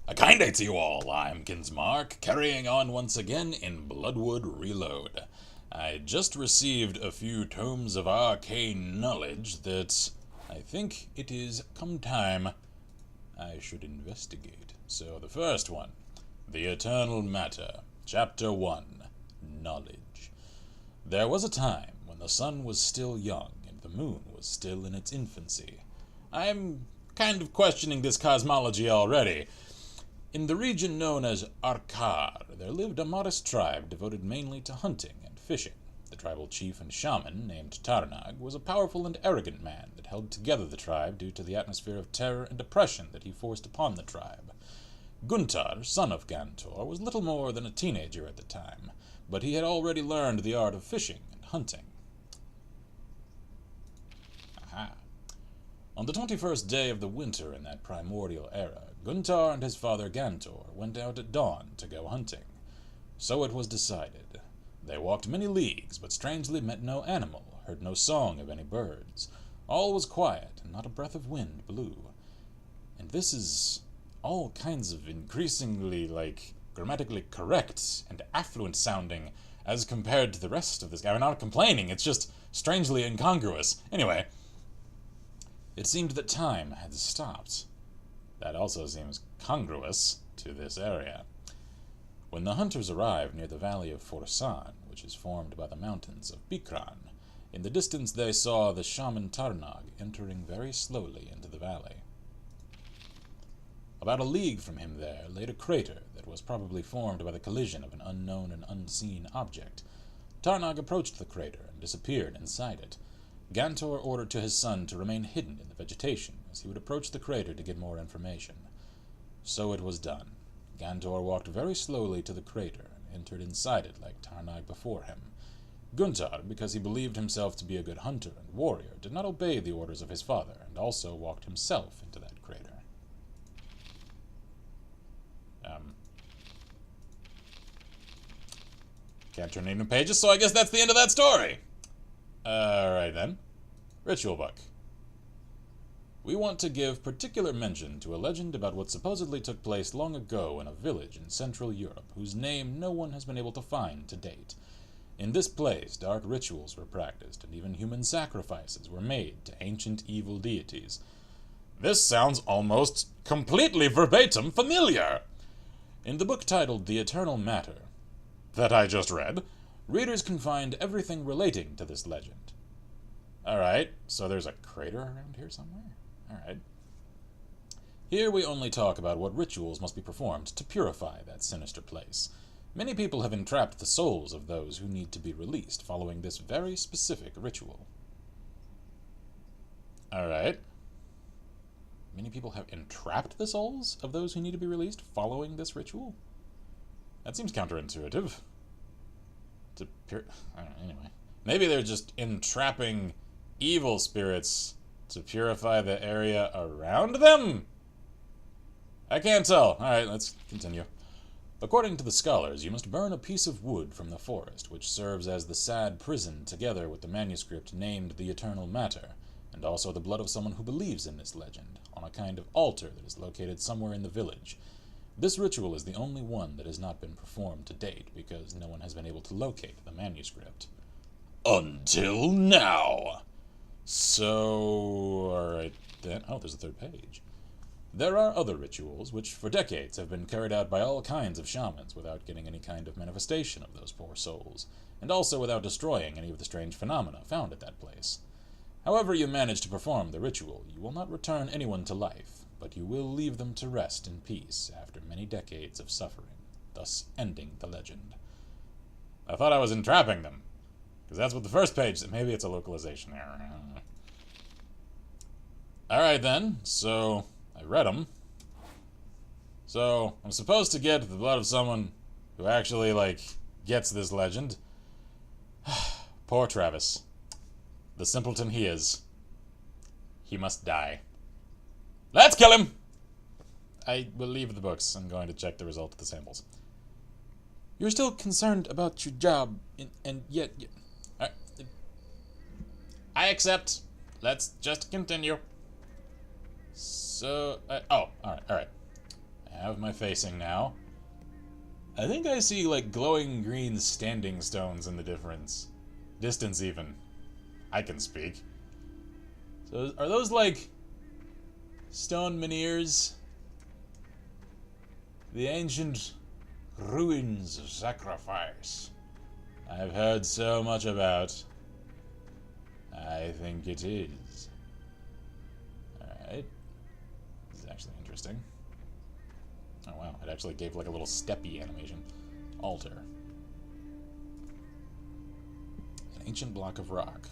A kind day to you all. I'm Kinsmark, carrying on once again in Bloodwood Reload. I just received a few tomes of arcane knowledge that I think it is come time I should investigate. So the first one, The Eternal Matter, Chapter 1, Knowledge. There was a time when the sun was still young and the moon was still in its infancy. I'm kind of questioning this cosmology already. In the region known as Arkar, there lived a modest tribe devoted mainly to hunting and fishing. The tribal chief and shaman, named Tarnag, was a powerful and arrogant man that held together the tribe due to the atmosphere of terror and oppression that he forced upon the tribe. Guntar, son of Gantor, was little more than a teenager at the time, but he had already learned the art of fishing and hunting. Aha. On the 21st day of the winter in that primordial era, Guntar and his father Gantor went out at dawn to go hunting. So it was decided. They walked many leagues, but strangely met no animal, heard no song of any birds. All was quiet, and not a breath of wind blew. And this is all kinds of increasingly, grammatically correct and affluent sounding as compared to the rest of this. I'm not complaining, it's just strangely incongruous. Anyway, it seemed that time had stopped. That also seems congruous to this area. When the hunters arrived near the valley of Forsan, which is formed by the mountains of Bikran, in the distance they saw the shaman Tarnag entering very slowly into the valley. About a league from him there laid a crater that was probably formed by the collision of an unknown and unseen object. Tarnag approached the crater and disappeared inside it. Gantor ordered to his son to remain hidden in the vegetation, as he would approach the crater to get more information. So it was done. Gantor walked very slowly to the crater and entered inside it like Tarnag before him. Guntar, because he believed himself to be a good hunter and warrior, did not obey the orders of his father, and also walked himself into that crater. Can't turn any pages, so I guess that's the end of that story. Alright then. Ritual book. We want to give particular mention to a legend about what supposedly took place long ago in a village in Central Europe, whose name no one has been able to find to date. In this place, dark rituals were practiced, and even human sacrifices were made to ancient evil deities. This sounds almost completely verbatim familiar! In the book titled The Eternal Matter, that I just read, readers can find everything relating to this legend. Alright, so there's a crater around here somewhere? Alright. Here we only talk about what rituals must be performed to purify that sinister place. Many people have entrapped the souls of those who need to be released following this very specific ritual. Alright. Many people have entrapped the souls of those who need to be released following this ritual? That seems counterintuitive. Anyway. Maybe they're just entrapping evil spirits to purify the area around them? I can't tell. Alright, let's continue. According to the scholars, you must burn a piece of wood from the forest, which serves as the sad prison together with the manuscript named The Eternal Matter, and also the blood of someone who believes in this legend, on a kind of altar that is located somewhere in the village. This ritual is the only one that has not been performed to date, because no one has been able to locate the manuscript. Until now! So, alright then. Oh, there's a third page. There are other rituals, which for decades have been carried out by all kinds of shamans without getting any kind of manifestation of those poor souls, and also without destroying any of the strange phenomena found at that place. However you manage to perform the ritual, you will not return anyone to life, but you will leave them to rest in peace after many decades of suffering, thus ending the legend. I thought I was entrapping them, because that's what the first page said. Maybe it's a localization error. Alright then, so I read them. So I'm supposed to get the blood of someone who actually, gets this legend. Poor Travis. The simpleton he is. He must die. Let's kill him! I will leave the books. I'm going to check the result of the samples. You're still concerned about your job, and yet... I accept. Let's just continue. So... alright. I have my facing now. I think I see, like, glowing green standing stones in the difference. Distance, even. I can speak. So, are those, like, stone menhirs? The ancient ruins of sacrifice I've heard so much about. I think it is. Alright. This is actually interesting. Oh wow, it actually gave like a little steppy animation. Altar. An ancient block of rock.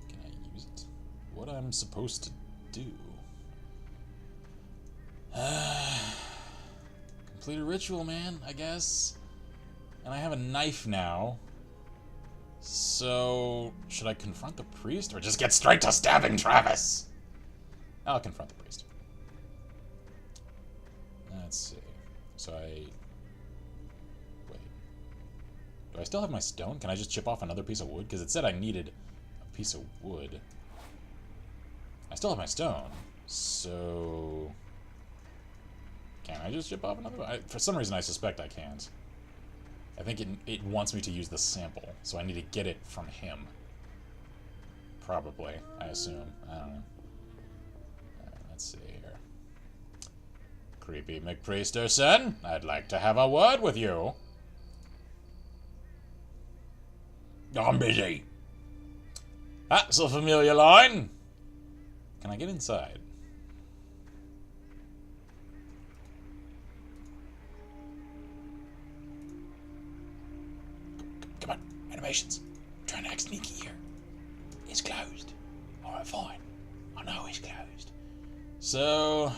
Can I use it? What I'm supposed to do? Complete a ritual, man, I guess. And I have a knife now. So, should I confront the priest or just get straight to stabbing Travis? I'll confront the priest. Let's see. So wait. Do I still have my stone? Can I just chip off another piece of wood? Because it said I needed a piece of wood. I still have my stone. So, can I just chip off another one? For some reason I suspect I can't. I think it wants me to use the sample, so I need to get it from him. Probably, I assume. I don't know. Alright, let's see here. Creepy McPriesterson, I'd like to have a word with you. I'm busy. That's a familiar line. Can I get inside? Come on, animations. I'm trying to act sneaky here. It's closed. Alright, fine. I know it's closed. So,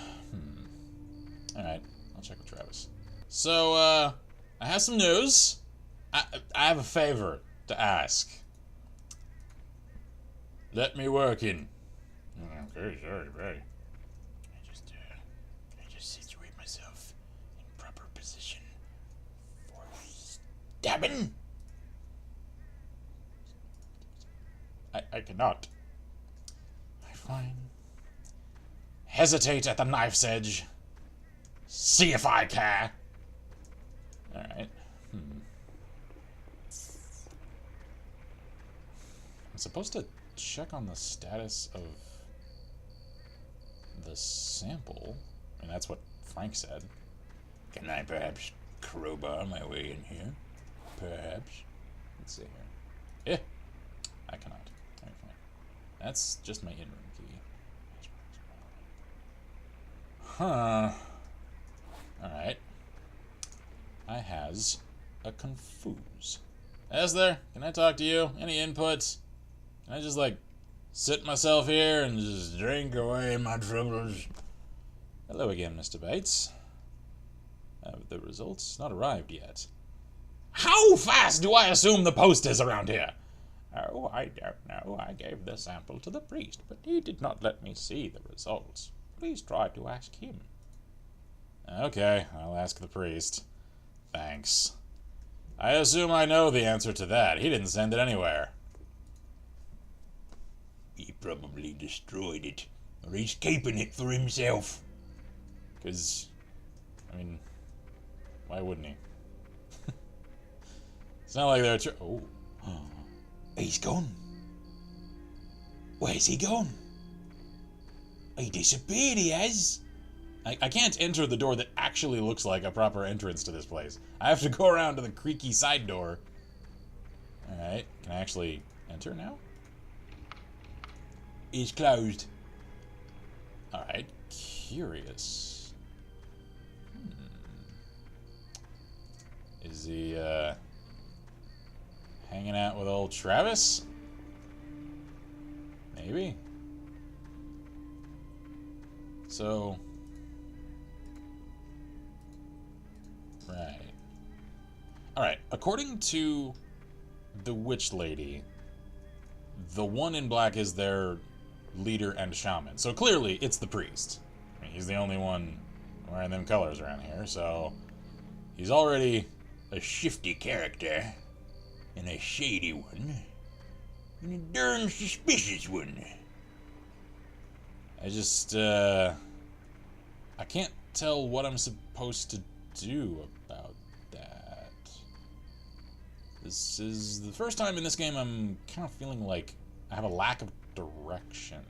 alright, I'll check with Travis. So, I have some news. I have a favor to ask. Let me work in. Okay, sorry, right. I just situate myself in proper position for stabbing. I cannot. I find. Hesitate at the knife's edge. See if I care. Alright. I'm supposed to check on the status of the sample. I mean, that's what Frank said. Can I perhaps crowbar my way in here? Perhaps. Let's see here. Yeah. I cannot. Alright, fine. That's just my in-room key. Huh. Alright. I has a confuse. Esther, can I talk to you? Any inputs? Can I just, like, sit myself here and just drink away my troubles? Hello again, Mr. Bates. Have the results not arrived yet? How fast do I assume the post is around here? Oh, I don't know. I gave the sample to the priest, but he did not let me see the results. Please try to ask him. Okay, I'll ask the priest. Thanks. I assume I know the answer to that. He didn't send it anywhere. He probably destroyed it, or he's keeping it for himself. 'Cause, I mean, why wouldn't he? It's not like they're oh. He's gone. Where's he gone? He disappeared, he has. I can't enter the door that actually looks like a proper entrance to this place. I have to go around to the creaky side door. Alright, can I actually enter now? It's closed. Alright, curious. Is he, hanging out with old Travis? Maybe? So... Right. Alright, according to the witch lady, the one in black is their leader and shaman. So clearly, it's the priest. I mean, he's the only one wearing them colors around here, so... He's already a shifty character, and a shady one, and a darn suspicious one. I just, I can't tell what I'm supposed to do about that. This is the first time in this game I'm kind of feeling like I have a lack of direction.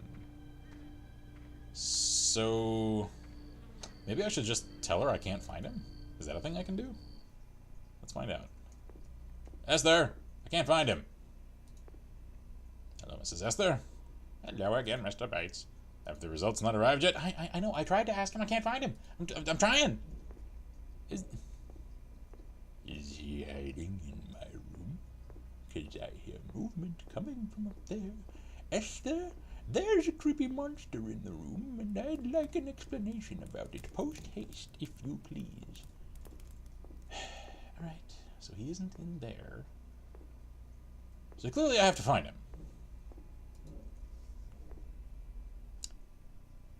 So maybe I should just tell her I can't find him? Is that a thing I can do? Let's find out. Esther! I can't find him. Hello, Mrs. Esther. Hello again, Mr. Bates. Have the results not arrived yet? I know. I tried to ask him. I can't find him. I'm trying. Is he hiding in my room? Because I hear movement coming from up there. Esther, there's a creepy monster in the room, and I'd like an explanation about it post-haste, if you please. Alright, so he isn't in there. So clearly I have to find him.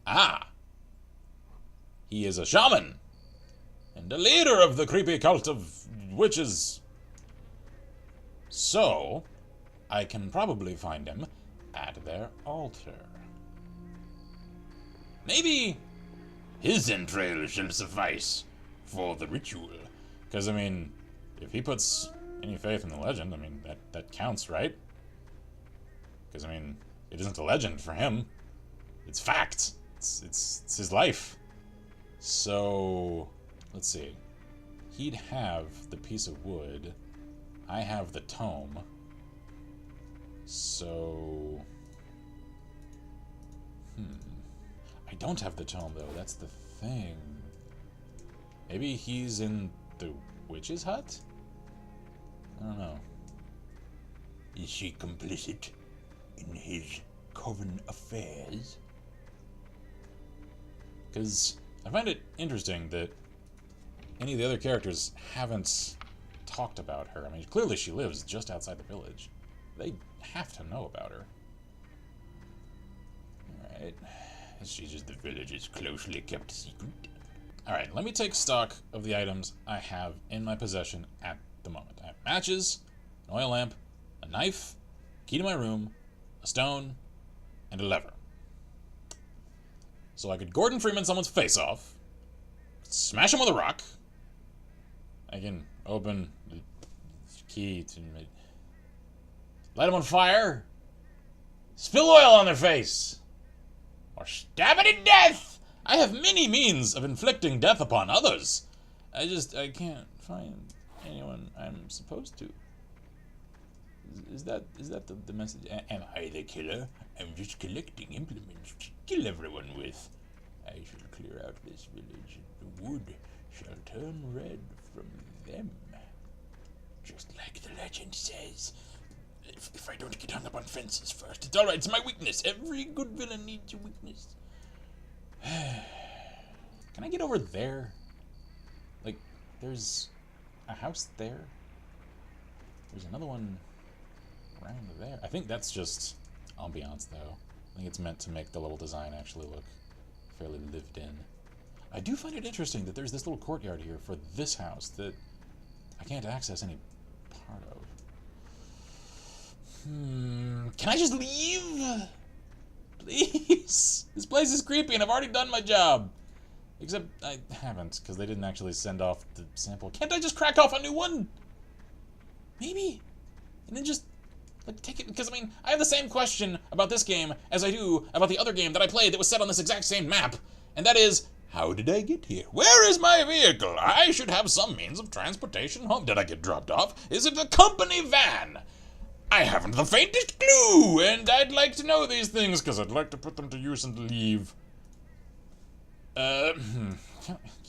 Ah! He is a shaman! And a leader of the creepy cult of witches. So, I can probably find him at their altar. Maybe his entrails shall suffice for the ritual. Because, I mean, if he puts any faith in the legend, I mean, that counts, right? Because, I mean, it isn't a legend for him. It's fact. It's his life. So, let's see. He'd have the piece of wood. I have the tome. So... I don't have the tome, though. That's the thing. Maybe he's in the witch's hut? I don't know. Is she complicit in his coven affairs? Because I find it interesting that any of the other characters haven't talked about her. I mean, clearly she lives just outside the village. They have to know about her. Alright. She's just the village's closely kept secret. Alright, let me take stock of the items I have in my possession at the moment. I have matches, an oil lamp, a knife, key to my room, a stone, and a lever. So I could Gordon Freeman someone's face off, smash him with a rock. I can open the key to light them on fire, spill oil on their face, or stab it in death. I have many means of inflicting death upon others. I can't find anyone I'm supposed to. Is that the message? Am I the killer? I'm just collecting implements to kill everyone with. I shall clear out this village, and the wood shall turn red from them. Just like the legend says. If I don't get hung up on fences first, it's alright, it's my weakness. Every good villain needs a weakness. Can I get over there? Like, there's a house there. There's another one around there. I think that's just ambiance, though. I think it's meant to make the level design actually look fairly lived in. I do find it interesting that there's this little courtyard here for this house that I can't access any part of. Can I just leave? Please? This place is creepy and I've already done my job. Except I haven't, because they didn't actually send off the sample. Can't I just crack off a new one? Maybe? And then just, like, take it, because, I mean, I have the same question about this game as I do about the other game that I played that was set on this exact same map. And that is, how did I get here? Where is my vehicle? I should have some means of transportation home. Did I get dropped off? Is it a company van? I haven't the faintest clue, and I'd like to know these things, because I'd like to put them to use and leave. Can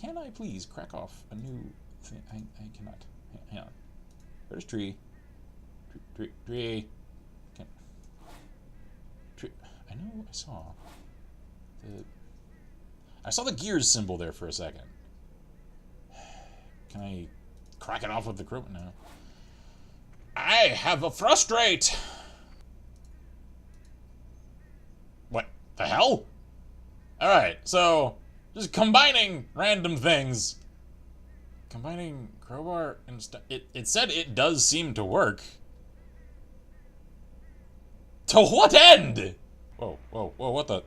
I please crack off a new thing? I cannot. Hang on. Where's Tree? Tree. Tree. I know I saw the gears symbol there for a second. Can I crack it off with the crow? No. I have a frustrate! What the hell? Alright, so just combining random things. Combining crowbar and stuff. It said it does seem to work. To what end? Whoa, what the?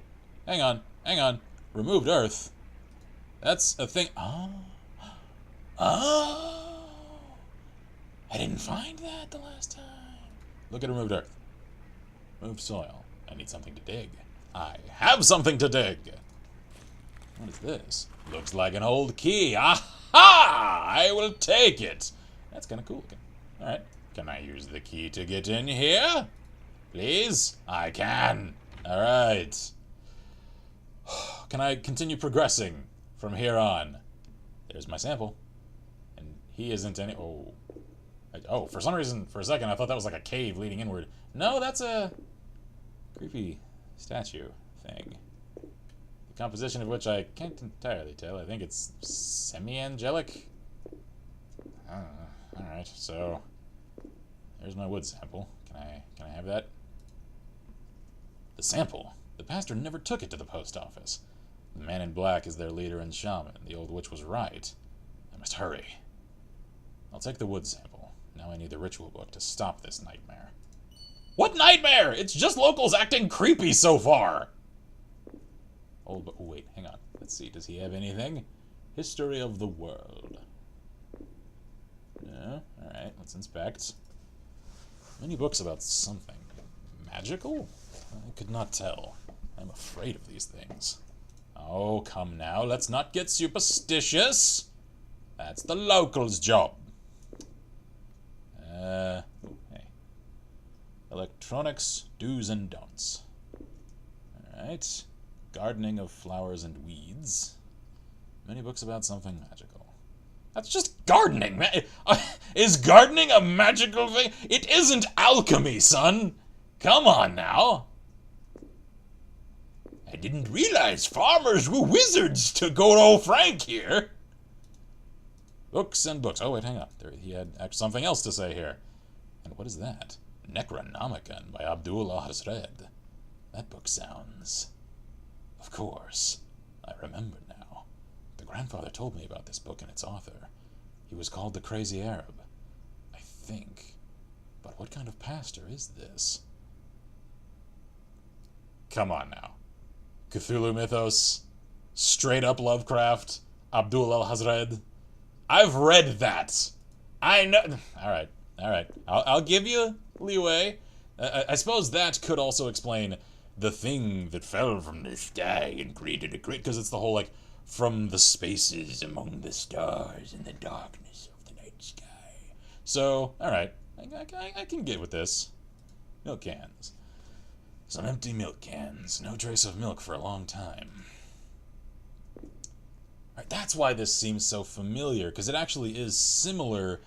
Hang on. Removed earth. That's a thing. Oh. Oh. I didn't find that the last time. Look at removed earth. Removed soil. I need something to dig. I have something to dig. What is this? Looks like an old key. Aha! I will take it. That's kind of cool looking. Alright. Can I use the key to get in here? Please? I can. Alright. Can I continue progressing from here on? There's my sample. And he isn't any... Oh. Oh, for some reason, for a second, I thought that was like a cave leading inward. No, that's a creepy statue thing. The composition of which I can't entirely tell. I think it's semi-angelic. Alright, so there's my wood sample. Can I have that? The sample. The pastor never took it to the post office. The man in black is their leader and shaman. The old witch was right. I must hurry. I'll take the wood sample. Now I need the ritual book to stop this nightmare. What nightmare? It's just locals acting creepy so far. Oh, wait, hang on. Let's see. Does he have anything? History of the world. Yeah, alright, let's inspect. Many books about something. Magical? I could not tell. I'm afraid of these things. Oh, come now, let's not get superstitious. That's the locals' job. Hey. Electronics, do's and don'ts. Alright. Gardening of flowers and weeds. Many books about something magical. That's just gardening, man. Is gardening a magical thing? It isn't alchemy, son. Come on now. I didn't realize farmers were wizards, to quote old Frank here. Books and books. Oh, wait, hang on. He had something else to say here. And what is that? Necronomicon by Abdul Al-Hazred. That book sounds... Of course. I remember now. The grandfather told me about this book and its author. He was called the Crazy Arab. I think. But what kind of pastor is this? Come on now. Cthulhu mythos? Straight up Lovecraft? Abdul Al-Hazred? I've read that. I know... Alright. I'll give you leeway. I suppose that could also explain the thing that fell from the sky and created a great... Because it's the whole, like, from the spaces among the stars in the darkness of the night sky. So, alright. I can get with this. Milk cans. Some empty milk cans. No trace of milk for a long time. Right, that's why this seems so familiar, because it actually is similar,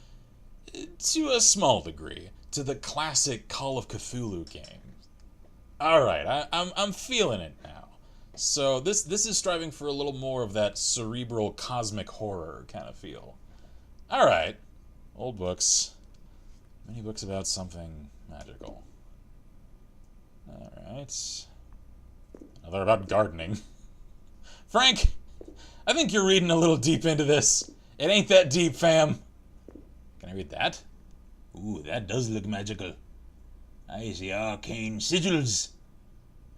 to a small degree, to the classic Call of Cthulhu game. Alright, I'm feeling it now. So this is striving for a little more of that cerebral cosmic horror kind of feel. Alright. Old books. Many books about something magical. Alright. Another about gardening. Frank! I think you're reading a little deep into this. It ain't that deep, fam. Can I read that? Ooh, that does look magical. I see arcane sigils.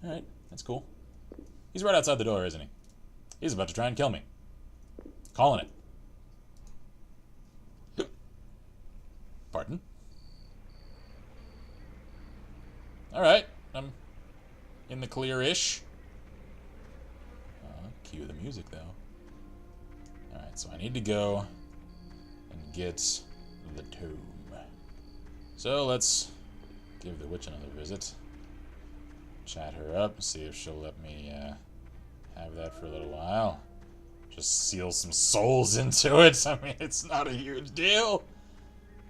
Alright, that's cool. He's right outside the door, isn't he? He's about to try and kill me. Calling it. Pardon? Alright, I'm in the clear-ish. Cue the music, though. Alright, so I need to go and get the tome. So let's give the witch another visit. Chat her up, see if she'll let me have that for a little while. Just seal some souls into it. I mean, it's not a huge deal.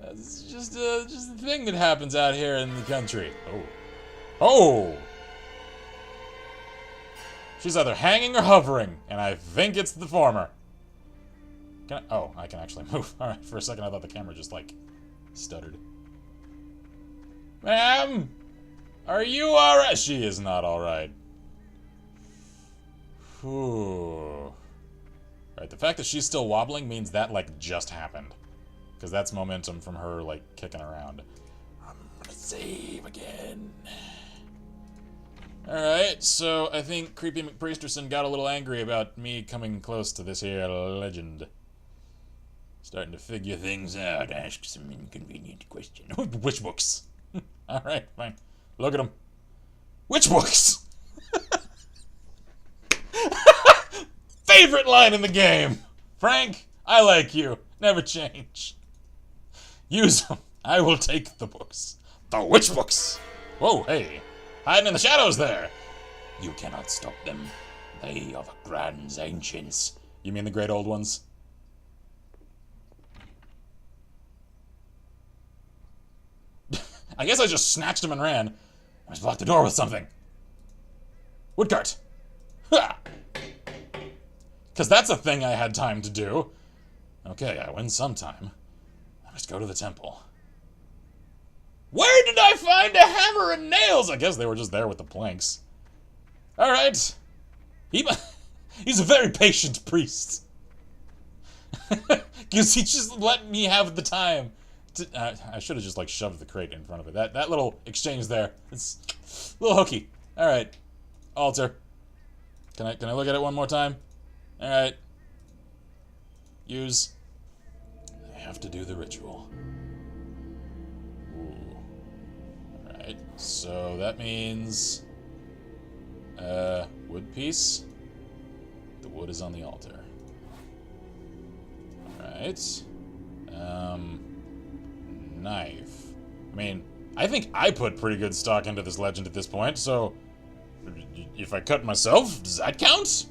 It's just a thing that happens out here in the country. Oh! She's either hanging or hovering, and I think it's the former. I can actually move. Alright, for a second I thought the camera just, like, stuttered. Ma'am! Are you alright? She is not alright. Whew. Right, the fact that she's still wobbling means that, like, just happened. Because that's momentum from her, like, kicking around. I'm gonna save again. Alright, so I think Creepy McPriesterson got a little angry about me coming close to this here legend. Starting to figure things out, ask some inconvenient questions. Which books? Alright, fine. Look at them. Which books? Favorite line in the game! Frank, I like you. Never change. Use them. I will take the books. The witch books! Whoa, hey. Hiding in the shadows there. You cannot stop them. They are the grand ancients. You mean the great old ones? I guess I just snatched him and ran. I just blocked the door with something. Woodcart. Ha! Because that's a thing I had time to do. Okay, I win sometime. I must go to the temple. Where did I find a hammer and nails? I guess they were just there with the planks. Alright. He's a very patient priest. Because he just let me have the time. I should have just like shoved the crate in front of it. That little exchange there, it's a little hokey. All right, altar. Can I look at it one more time? All right. Use. I have to do the ritual. Ooh. All right. So that means wood piece. The wood is on the altar. All right. Knife. I mean, I think I put pretty good stock into this legend at this point, so if I cut myself, does that count?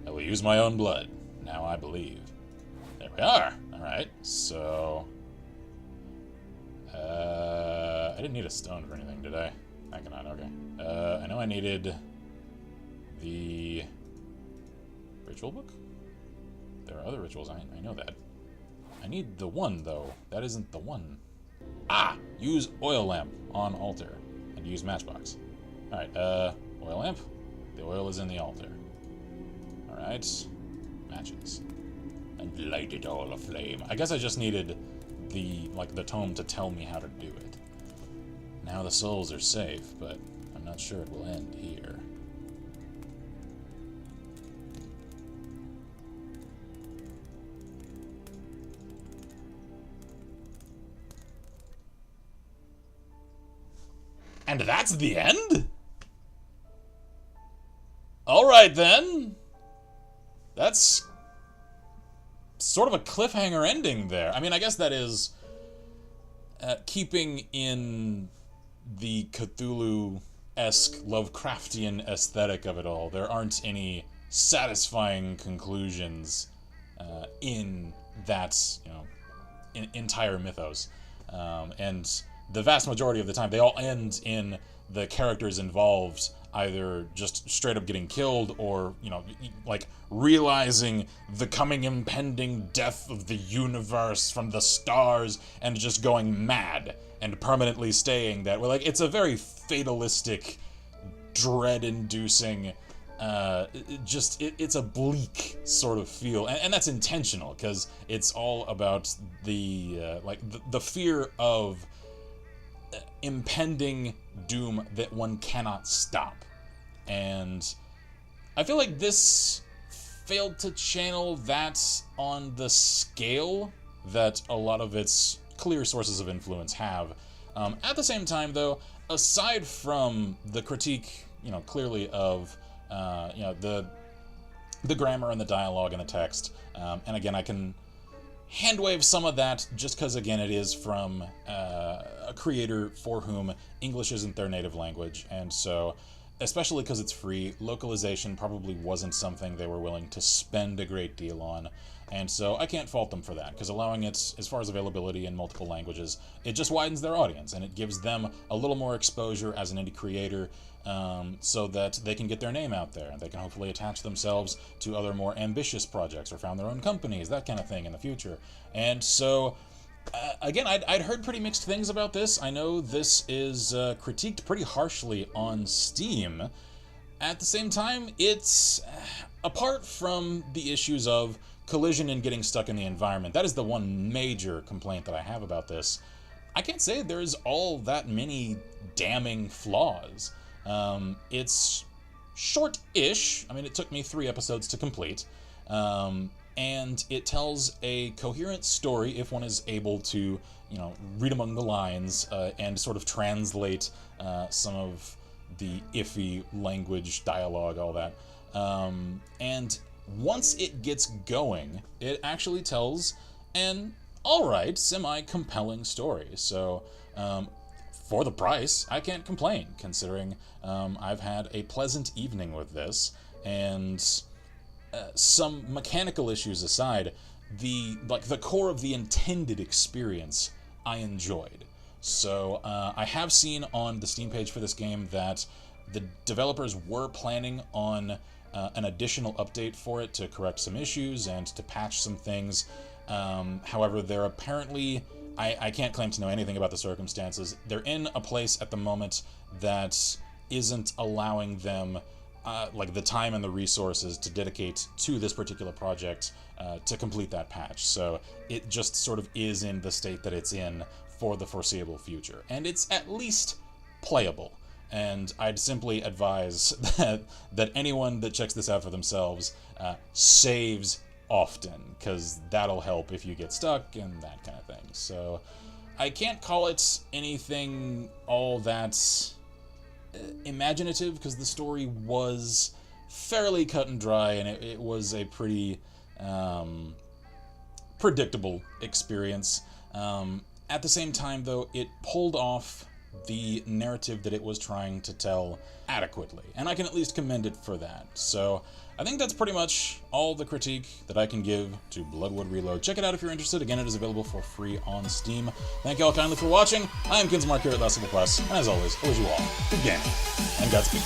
I will use my own blood. Now I believe. There we are. Alright, so... I didn't need a stone for anything, did I? I cannot, okay. I know I needed the ritual book? There are other rituals, I know that. I need the one, though. That isn't the one. Ah! Use oil lamp on altar. And use matchbox. Alright, oil lamp. The oil is in the altar. Alright. Matches. And light it all aflame. I guess I just needed the tome to tell me how to do it. Now the souls are safe, but I'm not sure it will end here. And that's the end? Alright then. That's sort of a cliffhanger ending there. I mean, I guess that is keeping in the Cthulhu-esque Lovecraftian aesthetic of it all. There aren't any satisfying conclusions in that, entire mythos. And the vast majority of the time, they all end in the characters involved either just straight up getting killed or, like realizing the coming impending death of the universe from the stars and just going mad and permanently staying that way. Like, it's a very fatalistic, dread-inducing, it's a bleak sort of feel. And that's intentional, because it's all about the fear of impending doom that one cannot stop. And I feel like this failed to channel that on the scale that a lot of its clear sources of influence have. At the same time, though, aside from the critique, clearly of, the grammar and the dialogue and the text, and again, I can handwave some of that just because, again, it is from a creator for whom English isn't their native language, and so, especially because it's free, localization probably wasn't something they were willing to spend a great deal on, and so I can't fault them for that, because allowing it, as far as availability in multiple languages, it just widens their audience, and it gives them a little more exposure as an indie creator, so that they can get their name out there, and they can hopefully attach themselves to other more ambitious projects or found their own companies, that kind of thing in the future. And so, again, I'd heard pretty mixed things about this. I know this is critiqued pretty harshly on Steam. At the same time, it's, apart from the issues of collision and getting stuck in the environment, that is the one major complaint that I have about this. I can't say there's all that many damning flaws. It's short-ish. I mean, it took me 3 episodes to complete. And it tells a coherent story if one is able to, read among the lines and sort of translate some of the iffy language, dialogue, all that. And once it gets going, it actually tells an alright, semi-compelling story. So, for the price, I can't complain, considering I've had a pleasant evening with this, and some mechanical issues aside, the core of the intended experience I enjoyed. So I have seen on the Steam page for this game that the developers were planning on an additional update for it to correct some issues and to patch some things. However, they're apparently, I can't claim to know anything about the circumstances, they're in a place at the moment that isn't allowing them the time and the resources to dedicate to this particular project to complete that patch. So it just sort of is in the state that it's in for the foreseeable future. And it's at least playable. And I'd simply advise that anyone that checks this out for themselves saves often, because that'll help if you get stuck and that kind of thing. So I can't call it anything all that imaginative, because the story was fairly cut and dry, and it was a pretty predictable experience. At the same time, though, it pulled off the narrative that it was trying to tell adequately, and I can at least commend it for that. So I think that's pretty much all the critique that I can give to Bloodwood Reload. Check it out if you're interested. Again, it is available for free on Steam. Thank you all kindly for watching. I am Kinsmark here at Last Level Plus, and as always, I wish you all good gaming, and Godspeed.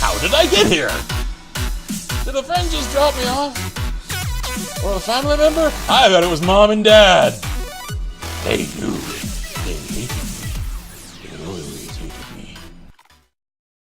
How did I get here? Did a friend just drop me off? Or a family member? I bet it was Mom and Dad. They knew.